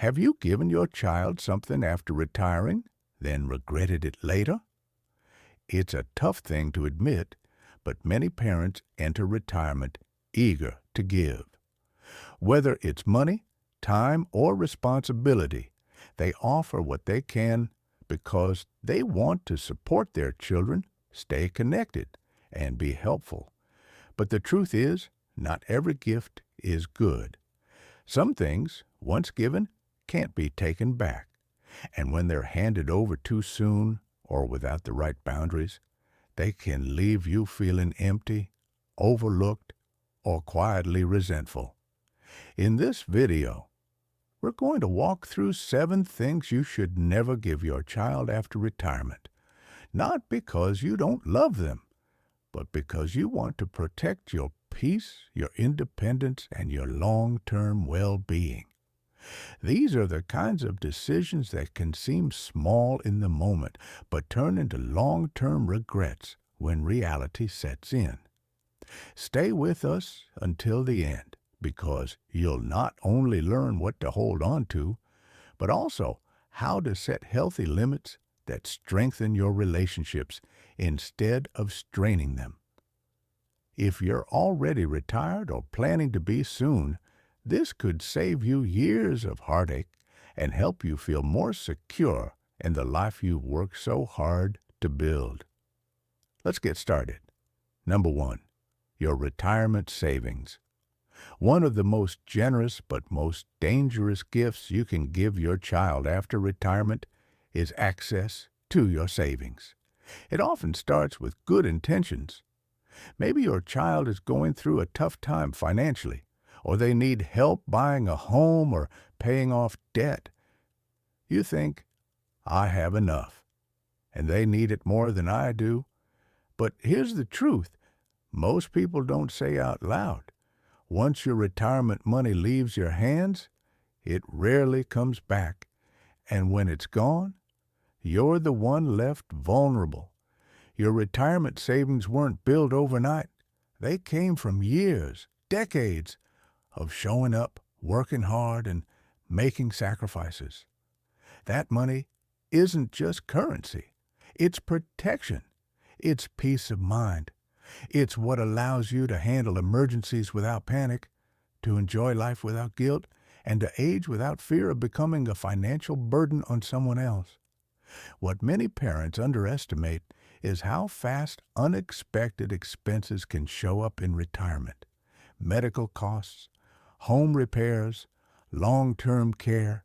Have you given your child something after retiring, then regretted it later? It's a tough thing to admit, but many parents enter retirement eager to give. Whether it's money, time, or responsibility, they offer what they can because they want to support their children, stay connected, and be helpful. But the truth is, not every gift is good. Some things, once given, can't be taken back. And when they're handed over too soon or without the right boundaries, they can leave you feeling empty, overlooked, or quietly resentful. In this video, we're going to walk through 7 things you should never give your child after retirement. Not because you don't love them, but because you want to protect your peace, your independence, and your long-term well-being. These are the kinds of decisions that can seem small in the moment, but turn into long-term regrets when reality sets in. Stay with us until the end, because you'll not only learn what to hold on to, but also how to set healthy limits that strengthen your relationships instead of straining them. If you're already retired or planning to be soon, this could save you years of heartache and help you feel more secure in the life you've worked so hard to build. Let's get started. Number 1, your retirement savings. One of the most generous but most dangerous gifts you can give your child after retirement is access to your savings. It often starts with good intentions. Maybe your child is going through a tough time financially, or they need help buying a home or paying off debt. You think, I have enough, and they need it more than I do. But here's the truth. Most people don't say out loud. Once your retirement money leaves your hands, it rarely comes back. And when it's gone, you're the one left vulnerable. Your retirement savings weren't built overnight. They came from years, decades of showing up, working hard, and making sacrifices. That money isn't just currency. It's protection. It's peace of mind. It's what allows you to handle emergencies without panic, to enjoy life without guilt, and to age without fear of becoming a financial burden on someone else. What many parents underestimate is how fast unexpected expenses can show up in retirement. Medical costs, home repairs, long-term care.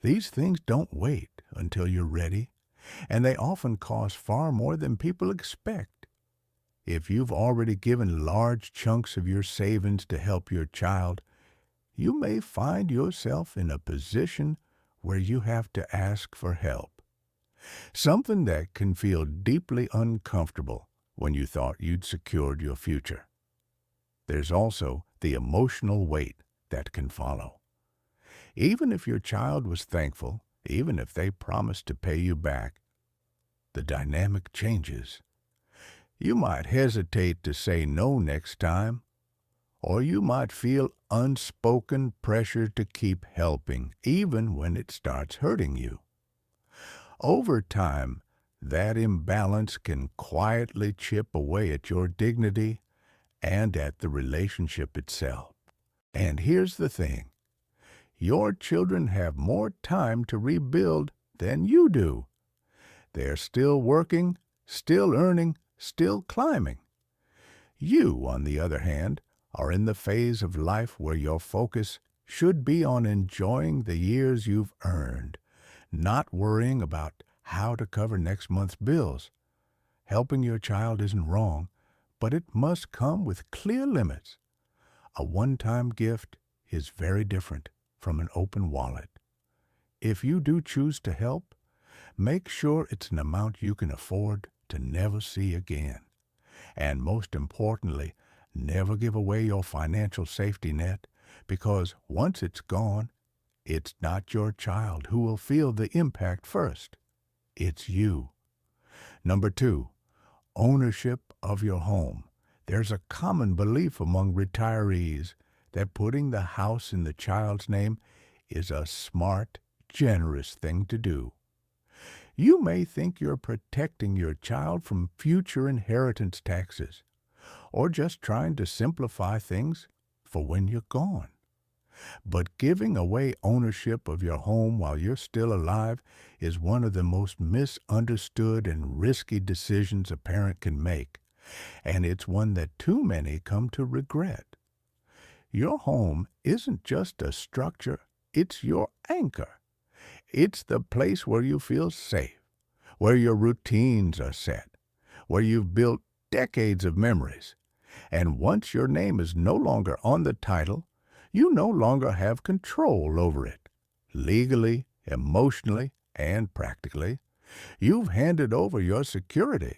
These things don't wait until you're ready, and they often cost far more than people expect. If you've already given large chunks of your savings to help your child, you may find yourself in a position where you have to ask for help. Something that can feel deeply uncomfortable when you thought you'd secured your future. There's also the emotional weight that can follow. Even if your child was thankful, even if they promised to pay you back, the dynamic changes. You might hesitate to say no next time, or you might feel unspoken pressure to keep helping, even when it starts hurting you. Over time, that imbalance can quietly chip away at your dignity and at the relationship itself. And here's the thing. Your children have more time to rebuild than you do. They're still working, still earning, still climbing. You, on the other hand, are in the phase of life where your focus should be on enjoying the years you've earned, not worrying about how to cover next month's bills. Helping your child isn't wrong, but it must come with clear limits. A one-time gift is very different from an open wallet. If you do choose to help, make sure it's an amount you can afford to never see again. And most importantly, never give away your financial safety net, because once it's gone, it's not your child who will feel the impact first. It's you. Number 2, ownership of your home. There's a common belief among retirees that putting the house in the child's name is a smart, generous thing to do. You may think you're protecting your child from future inheritance taxes, or just trying to simplify things for when you're gone. But giving away ownership of your home while you're still alive is one of the most misunderstood and risky decisions a parent can make, and it's one that too many come to regret. Your home isn't just a structure, it's your anchor. It's the place where you feel safe, where your routines are set, where you've built decades of memories. And once your name is no longer on the title, you no longer have control over it. Legally, emotionally, and practically, you've handed over your security.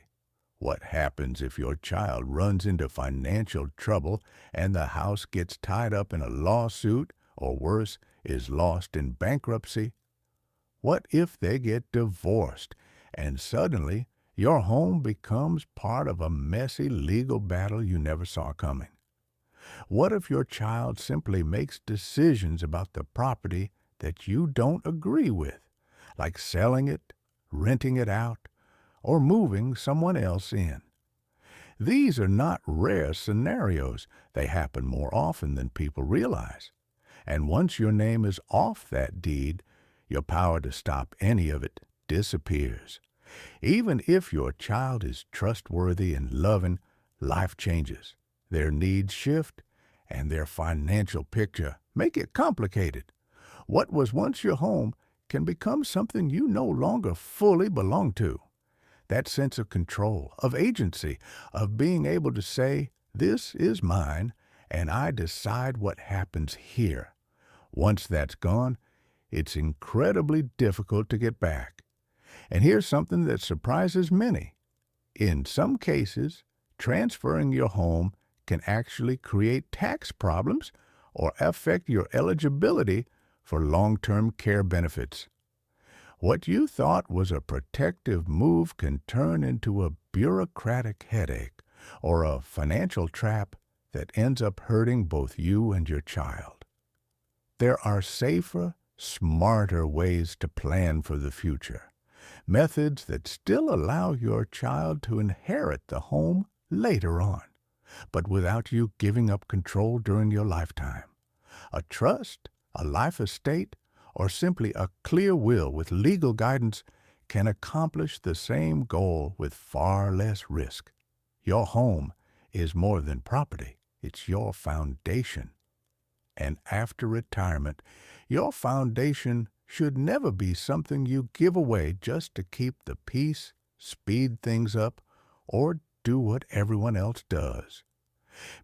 What happens if your child runs into financial trouble and the house gets tied up in a lawsuit, or worse, is lost in bankruptcy? What if they get divorced and suddenly your home becomes part of a messy legal battle you never saw coming? What if your child simply makes decisions about the property that you don't agree with, like selling it, renting it out, or moving someone else in? These are not rare scenarios. They happen more often than people realize. And once your name is off that deed, your power to stop any of it disappears. Even if your child is trustworthy and loving, life changes. Their needs shift, and their financial picture make it complicated. What was once your home can become something you no longer fully belong to. That sense of control, of agency, of being able to say, "This is mine, and I decide what happens here." Once that's gone, it's incredibly difficult to get back. And here's something that surprises many. In some cases, transferring your home can actually create tax problems or affect your eligibility for long-term care benefits. What you thought was a protective move can turn into a bureaucratic headache or a financial trap that ends up hurting both you and your child. There are safer, smarter ways to plan for the future, methods that still allow your child to inherit the home later on, but without you giving up control during your lifetime. A trust, a life estate, or simply a clear will with legal guidance can accomplish the same goal with far less risk. Your home is more than property. It's your foundation. And after retirement, your foundation should never be something you give away just to keep the peace, speed things up, or do what everyone else does.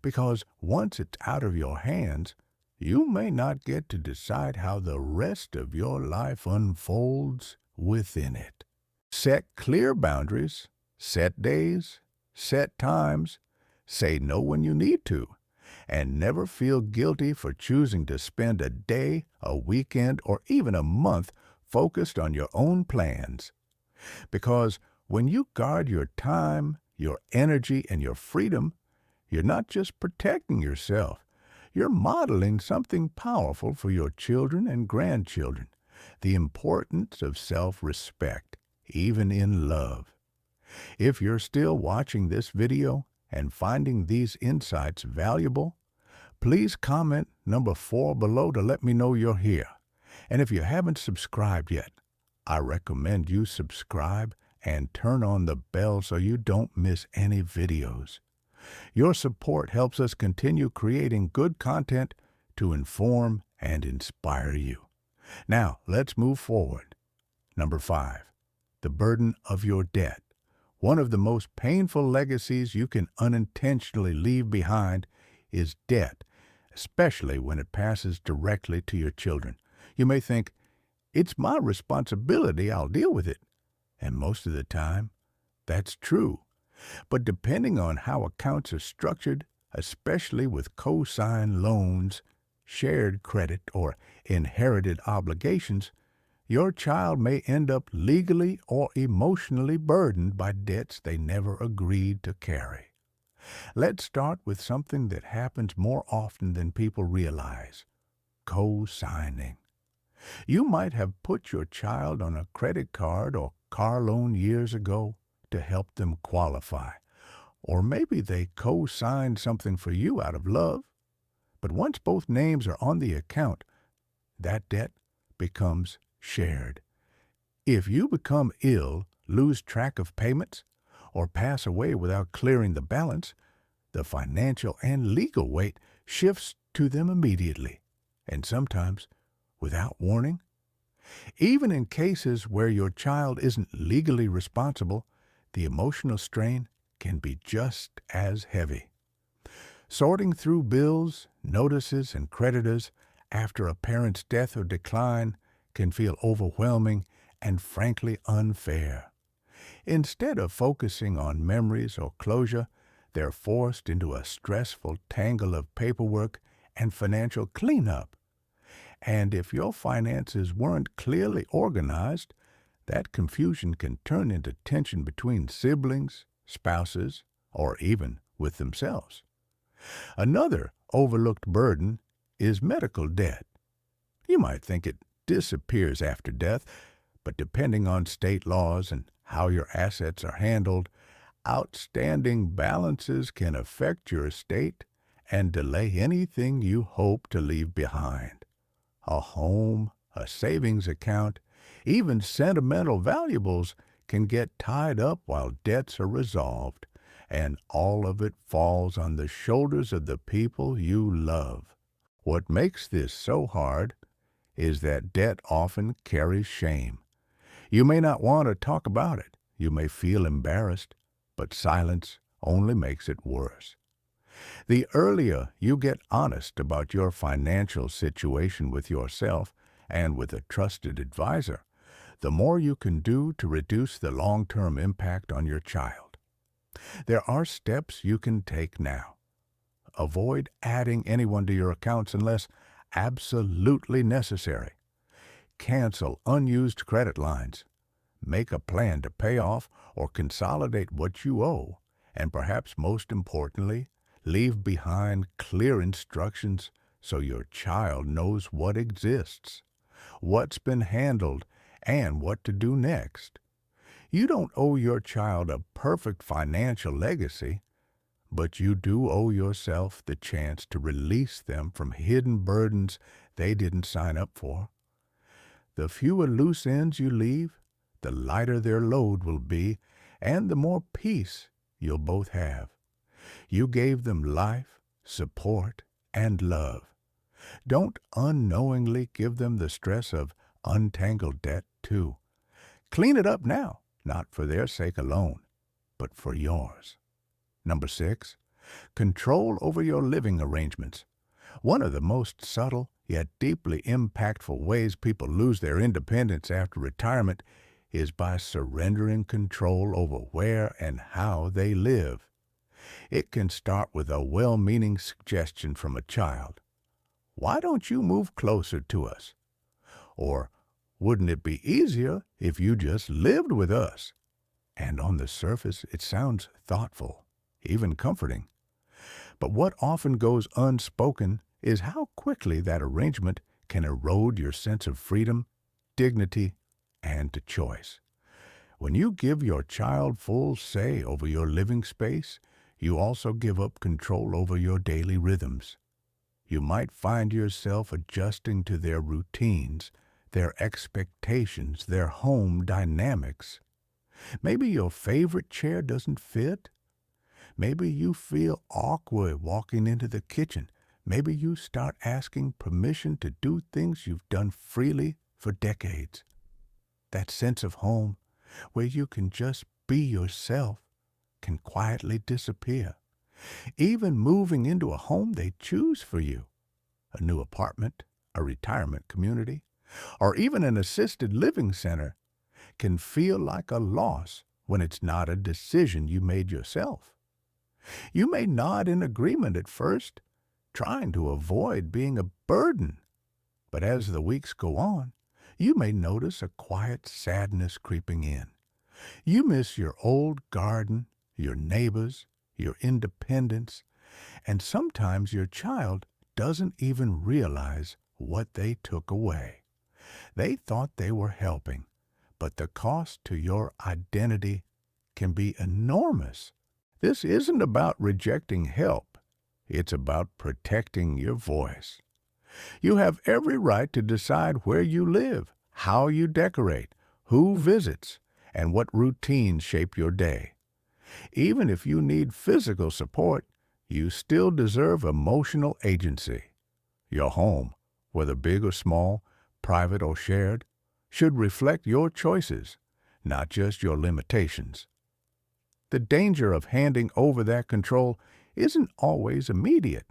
Because once it's out of your hands, you may not get to decide how the rest of your life unfolds within it. Set clear boundaries, set days, set times, say no when you need to, and never feel guilty for choosing to spend a day, a weekend, or even a month focused on your own plans. Because when you guard your time, your energy, and your freedom, you're not just protecting yourself, you're modeling something powerful for your children and grandchildren, the importance of self-respect, even in love. If you're still watching this video and finding these insights valuable, please comment number 4 below to let me know you're here. And if you haven't subscribed yet, I recommend you subscribe and turn on the bell so you don't miss any videos. Your support helps us continue creating good content to inform and inspire you. Now, let's move forward. Number 5, the burden of your debt. One of the most painful legacies you can unintentionally leave behind is debt, especially when it passes directly to your children. You may think, "It's my responsibility, I'll deal with it." And most of the time, that's true. But depending on how accounts are structured, especially with co-sign loans, shared credit, or inherited obligations, your child may end up legally or emotionally burdened by debts they never agreed to carry. Let's start with something that happens more often than people realize: co-signing. You might have put your child on a credit card or car loan years ago to help them qualify. Or maybe they co-signed something for you out of love. But once both names are on the account, that debt becomes shared. If you become ill, lose track of payments, or pass away without clearing the balance, the financial and legal weight shifts to them immediately, and sometimes without warning. Even in cases where your child isn't legally responsible, the emotional strain can be just as heavy. Sorting through bills, notices, and creditors after a parent's death or decline can feel overwhelming and frankly unfair. Instead of focusing on memories or closure, they're forced into a stressful tangle of paperwork and financial cleanup. And if your finances weren't clearly organized, that confusion can turn into tension between siblings, spouses, or even with themselves. Another overlooked burden is medical debt. You might think it disappears after death, but depending on state laws and how your assets are handled, outstanding balances can affect your estate and delay anything you hope to leave behind. A home, a savings account, even sentimental valuables can get tied up while debts are resolved, and all of it falls on the shoulders of the people you love. What makes this so hard is that debt often carries shame. You may not want to talk about it. You may feel embarrassed, but silence only makes it worse. The earlier you get honest about your financial situation with yourself and with a trusted advisor, the more you can do to reduce the long-term impact on your child. There are steps you can take now. Avoid adding anyone to your accounts unless absolutely necessary. Cancel unused credit lines. Make a plan to pay off or consolidate what you owe, and perhaps most importantly, leave behind clear instructions so your child knows what exists, what's been handled, and what to do next. You don't owe your child a perfect financial legacy, but you do owe yourself the chance to release them from hidden burdens they didn't sign up for. The fewer loose ends you leave, the lighter their load will be, and the more peace you'll both have. You gave them life, support, and love. Don't unknowingly give them the stress of untangled debt, too. Clean it up now, not for their sake alone, but for yours. Number 6, control over your living arrangements. One of the most subtle yet deeply impactful ways people lose their independence after retirement is by surrendering control over where and how they live. It can start with a well-meaning suggestion from a child. Why don't you move closer to us? Or, wouldn't it be easier if you just lived with us? And on the surface, it sounds thoughtful, even comforting. But what often goes unspoken is how quickly that arrangement can erode your sense of freedom, dignity, and choice. When you give your child full say over your living space, you also give up control over your daily rhythms. You might find yourself adjusting to their routines, their expectations, their home dynamics. Maybe your favorite chair doesn't fit. Maybe you feel awkward walking into the kitchen. Maybe you start asking permission to do things you've done freely for decades. That sense of home, where you can just be yourself, can quietly disappear. Even moving into a home they choose for you, a new apartment, a retirement community, or even an assisted living center, can feel like a loss when it's not a decision you made yourself. You may nod in agreement at first, trying to avoid being a burden, but as the weeks go on, you may notice a quiet sadness creeping in. You miss your old garden, your neighbors, your independence, and sometimes your child doesn't even realize what they took away. They thought they were helping, but the cost to your identity can be enormous. This isn't about rejecting help. It's about protecting your voice. You have every right to decide where you live, how you decorate, who visits, and what routines shape your day. Even if you need physical support, you still deserve emotional agency. Your home, whether big or small, private or shared, should reflect your choices, not just your limitations. The danger of handing over that control isn't always immediate.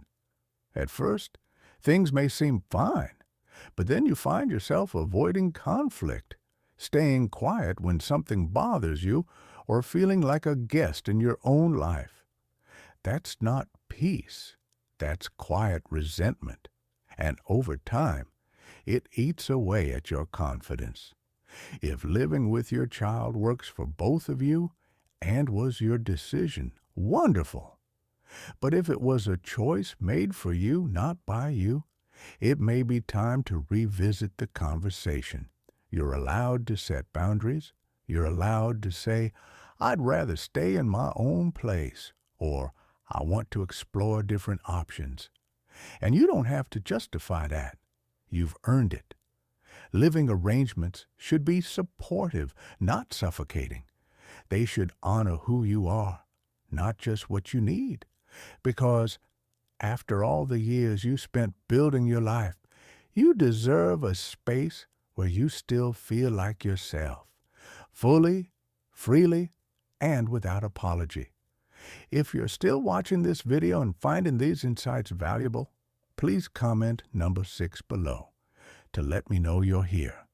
At first, things may seem fine, but then you find yourself avoiding conflict, staying quiet when something bothers you, or feeling like a guest in your own life. That's not peace. That's quiet resentment. And over time, it eats away at your confidence. If living with your child works for both of you and was your decision, wonderful. But if it was a choice made for you, not by you, it may be time to revisit the conversation. You're allowed to set boundaries. You're allowed to say, I'd rather stay in my own place, or I want to explore different options. And you don't have to justify that. You've earned it. Living arrangements should be supportive, not suffocating. They should honor who you are, not just what you need. Because after all the years you spent building your life, you deserve a space where you still feel like yourself, fully, freely, and without apology. If you're still watching this video and finding these insights valuable, please comment number 6 below to let me know you're here.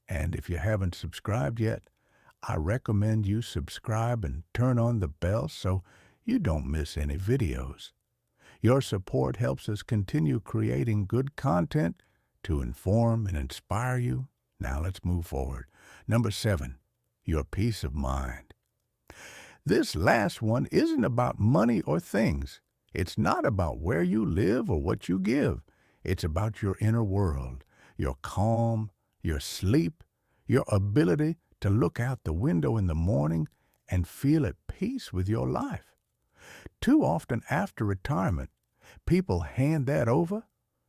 And if you haven't subscribed yet, I recommend you subscribe and turn on the bell so you don't miss any videos. Your support helps us continue creating good content to inform and inspire you. Now let's move forward. Number 7, your peace of mind. This last one isn't about money or things. It's not about where you live or what you give. It's about your inner world, your calm, your sleep, your ability to look out the window in the morning and feel at peace with your life. Too often after retirement, people hand that over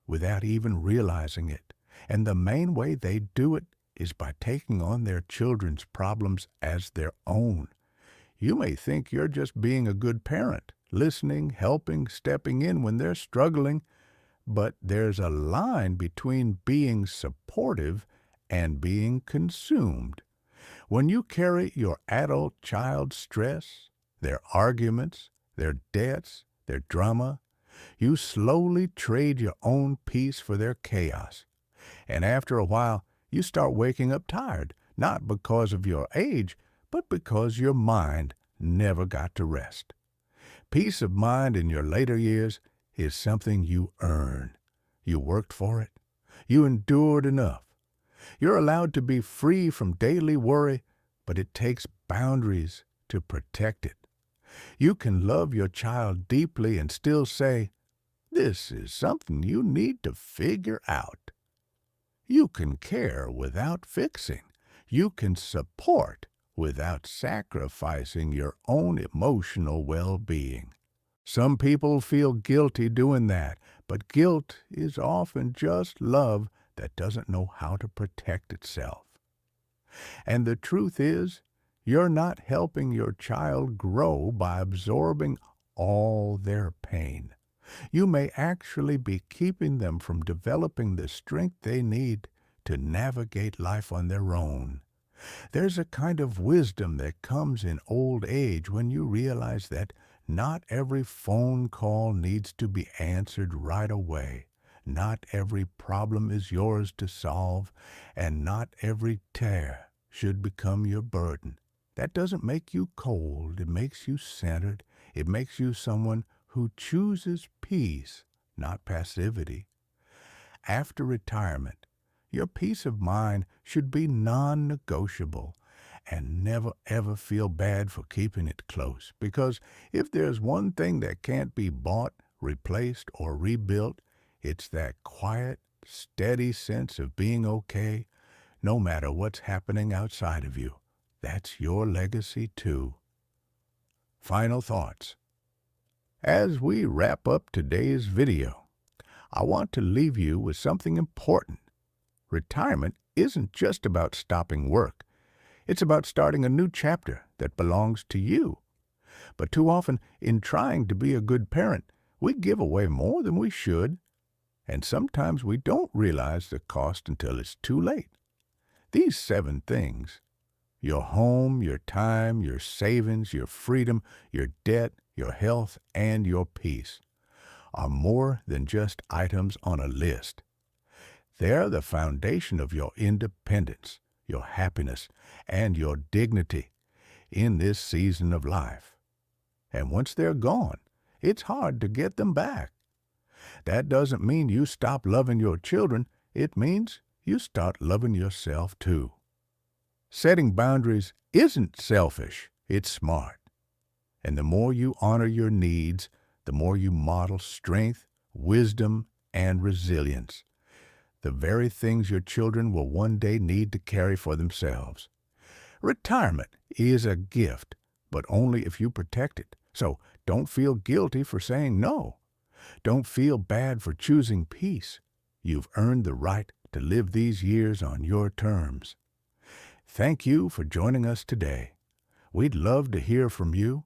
without even realizing it. And the main way they do it is by taking on their children's problems as their own. You may think you're just being a good parent, listening, helping, stepping in when they're struggling, but there's a line between being supportive and being consumed. When you carry your adult child's stress, their arguments, their debts, their drama, you slowly trade your own peace for their chaos. And after a while, you start waking up tired, not because of your age, but because your mind never got to rest. Peace of mind in your later years is something you earn. You worked for it. You endured enough. You're allowed to be free from daily worry, but it takes boundaries to protect it. You can love your child deeply and still say, this is something you need to figure out. You can care without fixing. You can support without sacrificing your own emotional well-being. Some people feel guilty doing that, but guilt is often just love that doesn't know how to protect itself. And the truth is, you're not helping your child grow by absorbing all their pain. You may actually be keeping them from developing the strength they need to navigate life on their own. There's a kind of wisdom that comes in old age when you realize that not every phone call needs to be answered right away. Not every problem is yours to solve, and not every tear should become your burden. That doesn't make you cold. It makes you centered. It makes you someone who chooses peace, not passivity. After retirement, your peace of mind should be non-negotiable, and never ever feel bad for keeping it close. Because if there's one thing that can't be bought, replaced, or rebuilt, it's that quiet, steady sense of being okay, no matter what's happening outside of you. That's your legacy, too. Final thoughts. As we wrap up today's video, I want to leave you with something important. Retirement isn't just about stopping work. It's about starting a new chapter that belongs to you. But too often, in trying to be a good parent, we give away more than we should, and sometimes we don't realize the cost until it's too late. These 7 things, your home, your time, your savings, your freedom, your debt, your health, and your peace, are more than just items on a list. They're the foundation of your independence, your happiness, and your dignity in this season of life. And once they're gone, it's hard to get them back. That doesn't mean you stop loving your children. It means you start loving yourself too. Setting boundaries isn't selfish, it's smart. And the more you honor your needs, the more you model strength, wisdom, and resilience. The very things your children will one day need to carry for themselves. Retirement is a gift, but only if you protect it. So don't feel guilty for saying no. Don't feel bad for choosing peace. You've earned the right to live these years on your terms. Thank you for joining us today. We'd love to hear from you.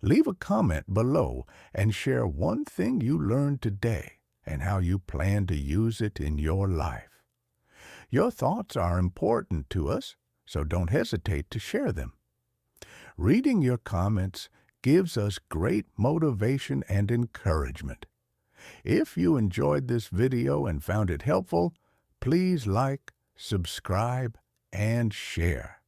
Leave a comment below and share one thing you learned today and how you plan to use it in your life. Your thoughts are important to us, so don't hesitate to share them. Reading your comments gives us great motivation and encouragement. If you enjoyed this video and found it helpful, please like, subscribe, and share.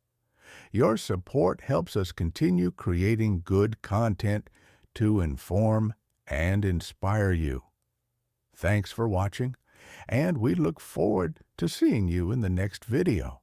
Your support helps us continue creating good content to inform and inspire you. Thanks for watching, and we look forward to seeing you in the next video.